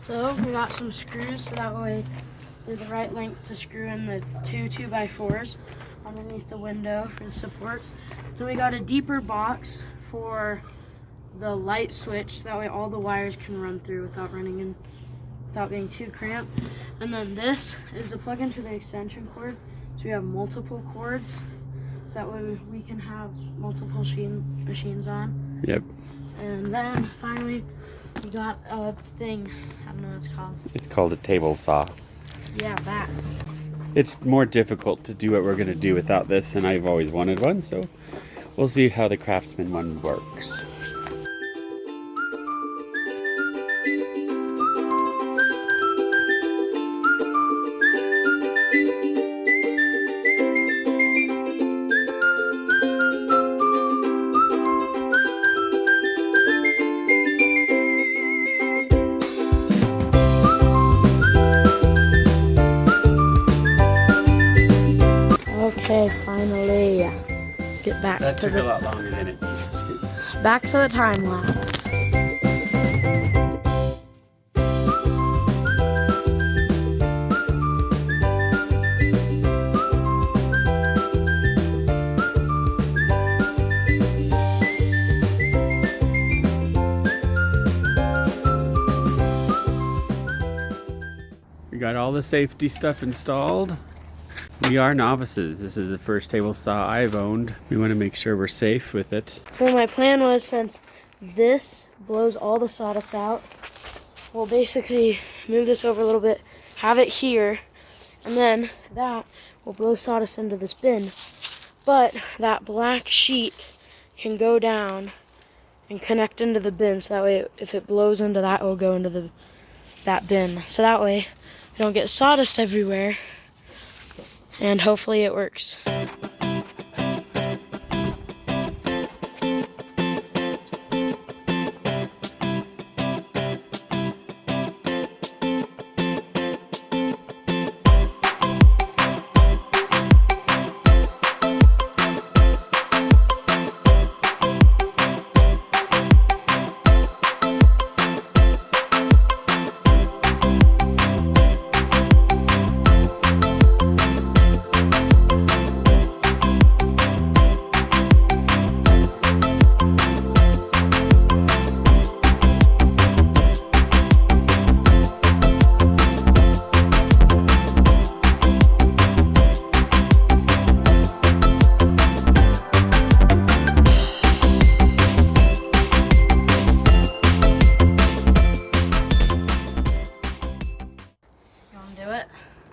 So we got some screws so that way they're the right length to screw in the two 2x4s underneath the window for the supports. Then we got a deeper box for the light switch, so that way all the wires can run through without being too cramped. And then this is to plug into the extension cord, so we have multiple cords, so that way we can have multiple machines on. Yep. And then finally we got a thing, I don't know what it's called. It's called a table saw. Yeah, that. It's more difficult to do what we're going to do without this, and I've always wanted one, so we'll see how the Craftsman one works. Okay, finally get back That to took a lot longer than it needed to. back to the time lapse. We got all the safety stuff installed. We are novices. This is the first table saw I've owned. We want to make sure we're safe with it. So my plan was, since this blows all the sawdust out, we'll basically move this over a little bit, have it here, and then that will blow sawdust into this bin. But that black sheet can go down and connect into the bin, so that way if it blows into that, it will go into that bin. So that way we don't get sawdust everywhere, and hopefully it works.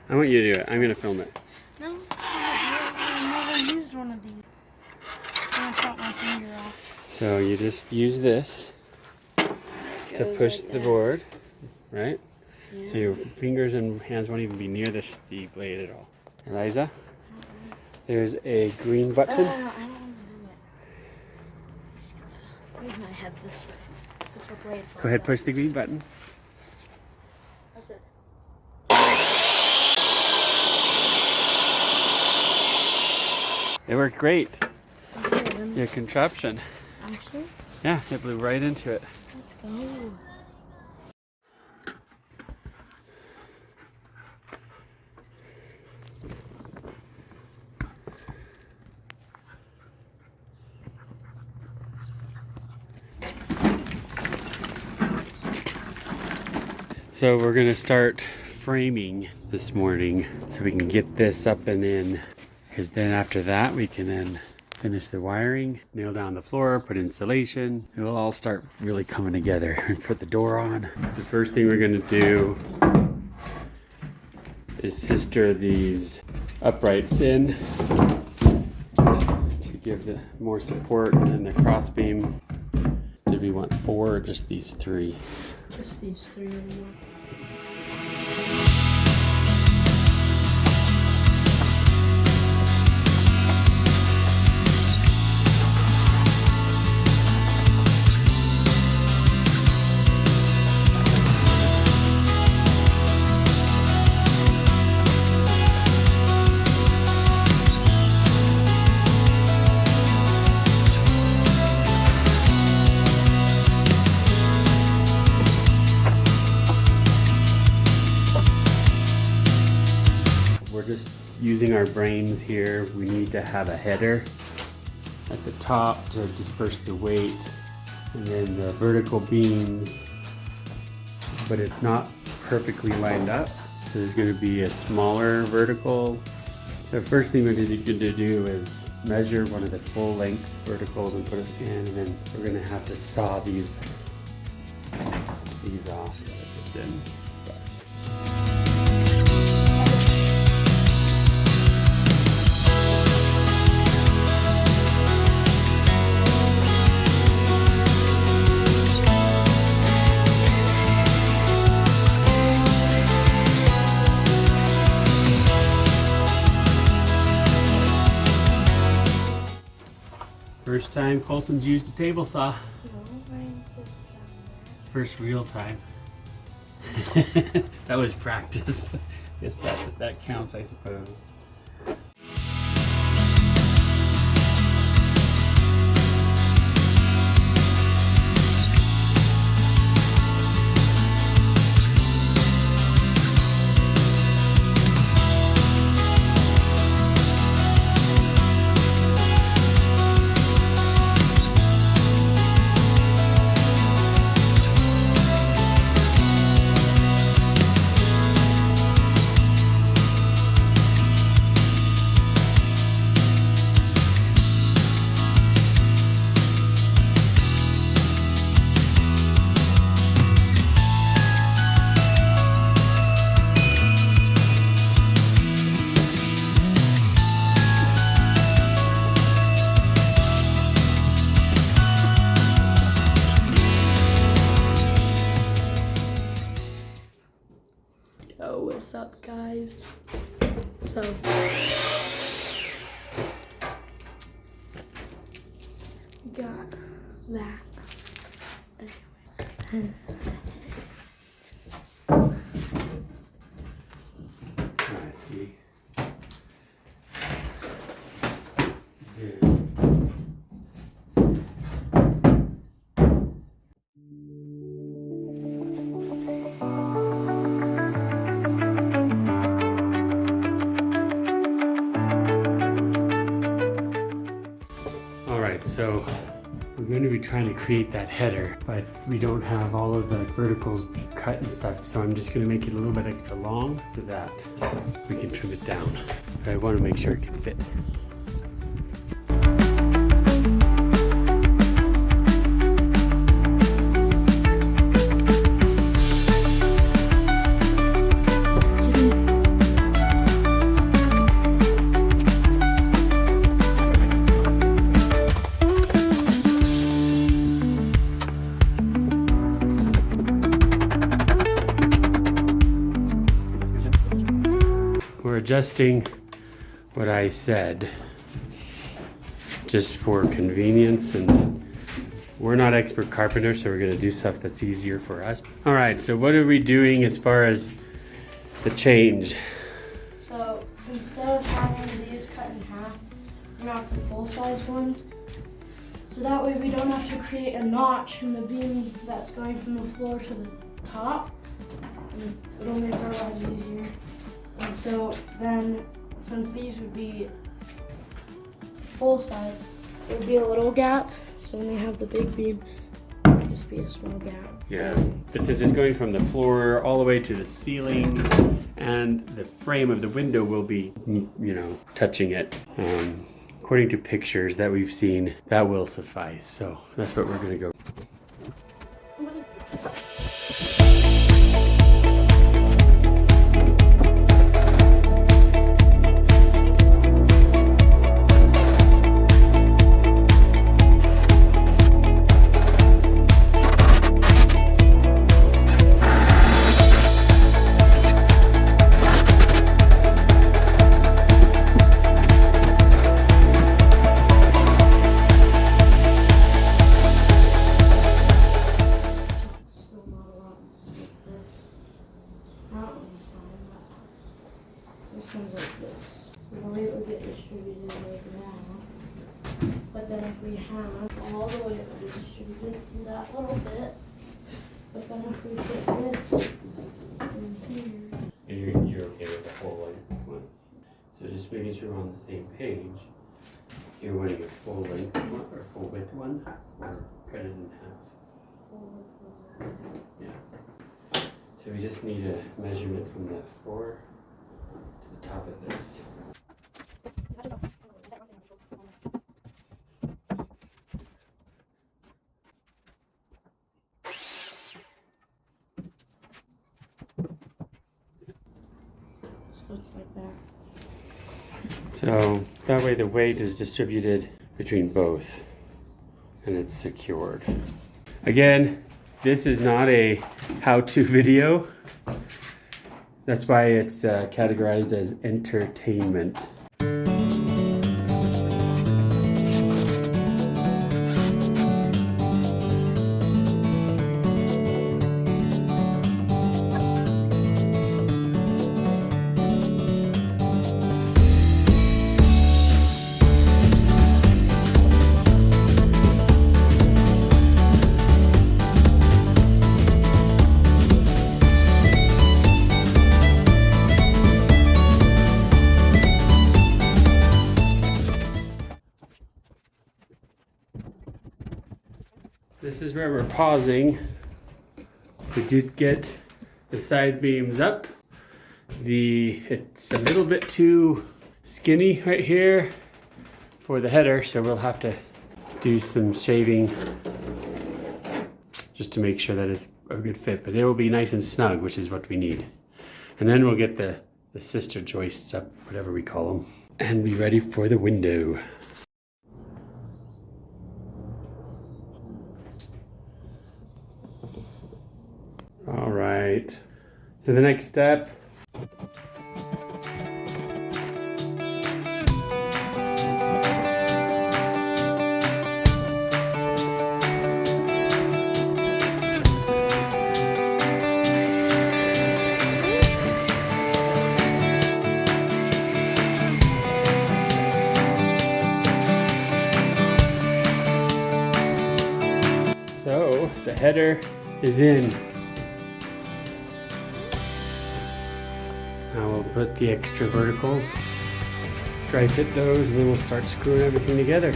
I want you to do it. I'm going to film it. No, I've never used one of these. It's gonna chop my finger off. So you just use this to push like the that. board, right? Yeah. So your fingers and hands won't even be near the blade at all. Eliza, there's a green button. I don't want to do it. Move my head this way. So it's a blade. Go ahead, push the green button. How's it? It worked great. Okay, Your contraption. actually, Yeah, it blew right into it. let's go. So we're gonna start framing this morning so we can get this up and in, because then after that we can then finish the wiring, nail down the floor, put insulation. It will all start really coming together and put the door on. So the first thing we're gonna do is sister these uprights in to give the more support, and the cross beam. Did we want 4 or just these 3? Just these 3 anymore. we're just using our brains here. We need to have a header at the top to disperse the weight, and then the vertical beams, but it's not perfectly lined up. So there's going to be a smaller vertical. So first thing we're going to do is measure one of the full length verticals and put it in, and then we're going to have to saw these off. It's in. First time Coulsen's used a table saw. First real time. That was practice. Guess that counts, I suppose. Yo, what's up, guys? So, we got that. Anyway. Alright, see. Here's so we're going to be trying to create that header, but we don't have all of the verticals cut and stuff, so I'm just going to make it a little bit extra long so that we can trim it down. But I want to make sure it can fit. We're adjusting what I said just for convenience, and we're not expert carpenters, so we're going to do stuff that's easier for us. All right, so what are we doing as far as the change? So instead of having these cut in half, we're gonna have the full-size ones. So that way we don't have to create a notch in the beam that's going from the floor to the top. And it'll make our lives easier. And so then, since these would be full size, it would be a little gap. So when they have the big beam, it would just be a small gap. Yeah, but since it's going from the floor all the way to the ceiling, and the frame of the window will be, touching it. According to pictures that we've seen, that will suffice. So that's what we're gonna go. This one's like this. So the weight will get distributed like that. But then if we have all the weight will be distributed through that little bit. But then if we put this in here. You're okay with the whole one? making sure we're on the same page. You're wanting a full length one or full width one, or cut it in half? Yeah. So we just need a measurement from the floor to the top of this. So it's like that. So that way the weight is distributed between both and it's secured. Again, this is not a how-to video. That's why it's categorized as entertainment. This is where we're pausing. We did get the side beams up. It's a little bit too skinny right here for the header, so we'll have to do some shaving just to make sure that it's a good fit, but it will be nice and snug, which is what we need. And then we'll get the sister joists up, whatever we call them, and be ready for the window. All right, so the next step. So the header is in. Now we'll put the extra verticals, dry fit those, and then we'll start screwing everything together.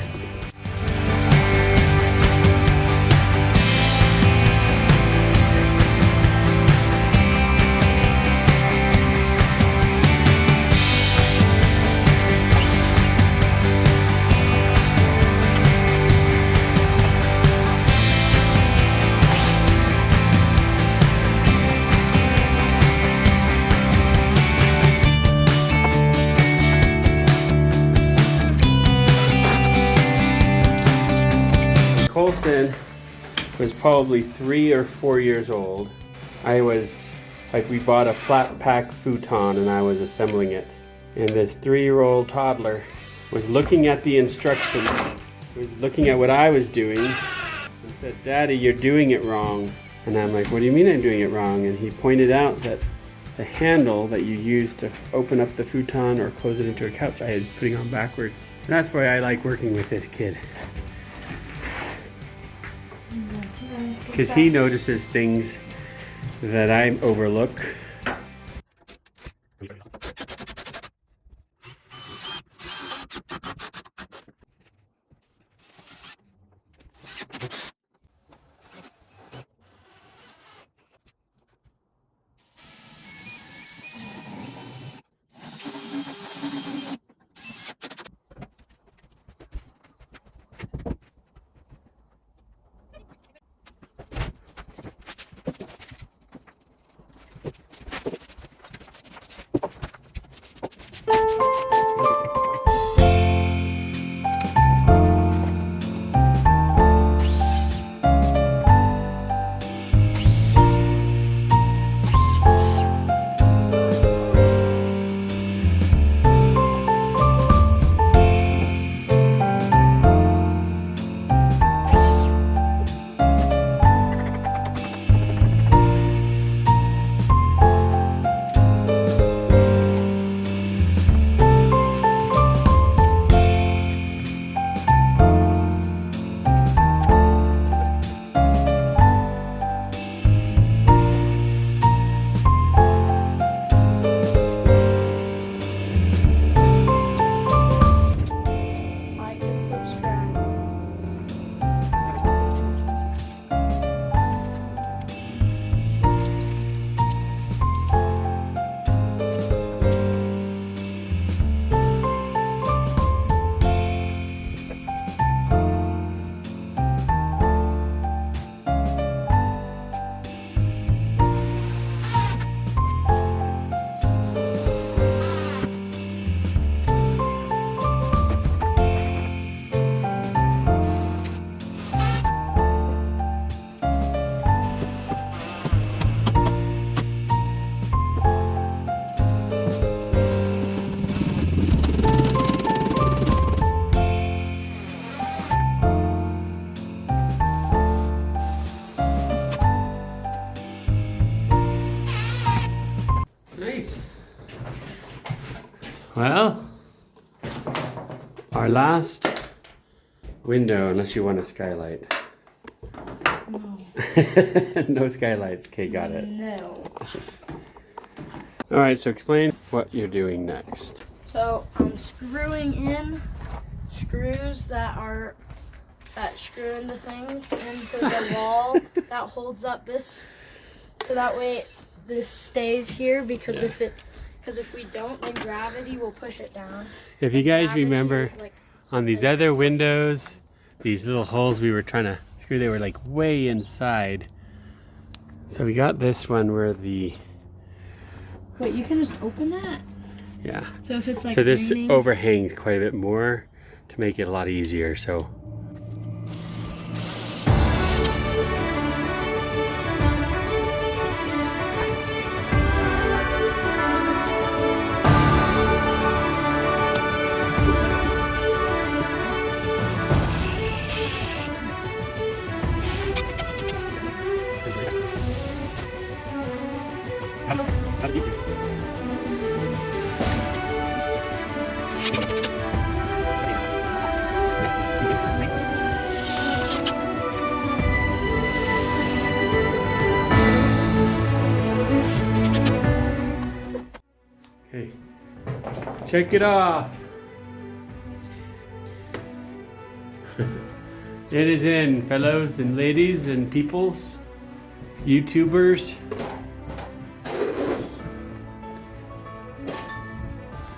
Coulsen was probably 3 or 4 years old. We bought a flat pack futon and I was assembling it. And this 3-year-old toddler was looking at the instructions, was looking at what I was doing and said, "Daddy, you're doing it wrong." And I'm like, "What do you mean I'm doing it wrong?" And he pointed out that the handle that you use to open up the futon or close it into a couch, I was putting on backwards. And that's why I like working with this kid. Because he notices things that I overlook. Nice. Well, our last window, unless you want a skylight. No. No skylights. Okay, got it. No. All right, so explain what you're doing next. So I'm screwing in screws that screw into things into the wall that holds up this, so that way this stays here, because if we don't, then gravity will push it down. If you guys Gravity remember, is like on these something- other windows, these little holes we were trying to screw, they were like way inside. So we got this one where the, Wait, you can just open that? yeah. So if it's like So this raining, overhangs quite a bit more to make it a lot easier. So okay, check it off. It is in, fellows and ladies and peoples, YouTubers.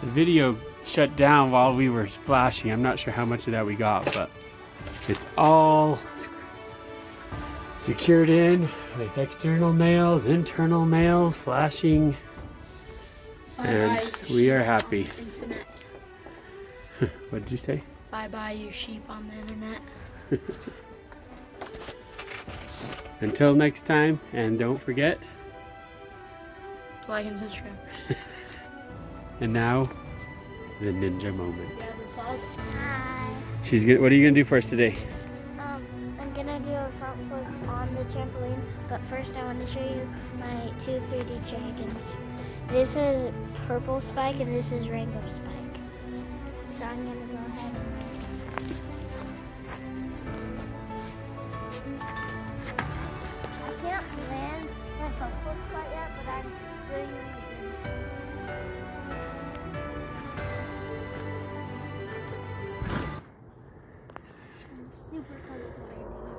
The video shut down while we were flashing. I'm not sure how much of that we got, but it's all secured in with external nails, internal nails, flashing, and we are happy. Internet. What did you say? Bye bye, you sheep on the internet. Until next time, and don't forget. Like and subscribe. And now, the ninja moment. Yeah, the salt. Hi. She's gonna. What are you gonna do for us today? I'm gonna do a front flip on the trampoline, but first I want to show you my two 3D dragons. This is purple spike and this is rainbow spike. So I'm gonna go ahead and I can't land my front flip quite yet, but I'm doing it. Super close to landing.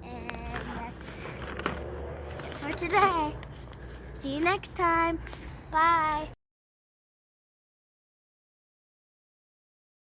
And that's it for today. See you next time. Bye.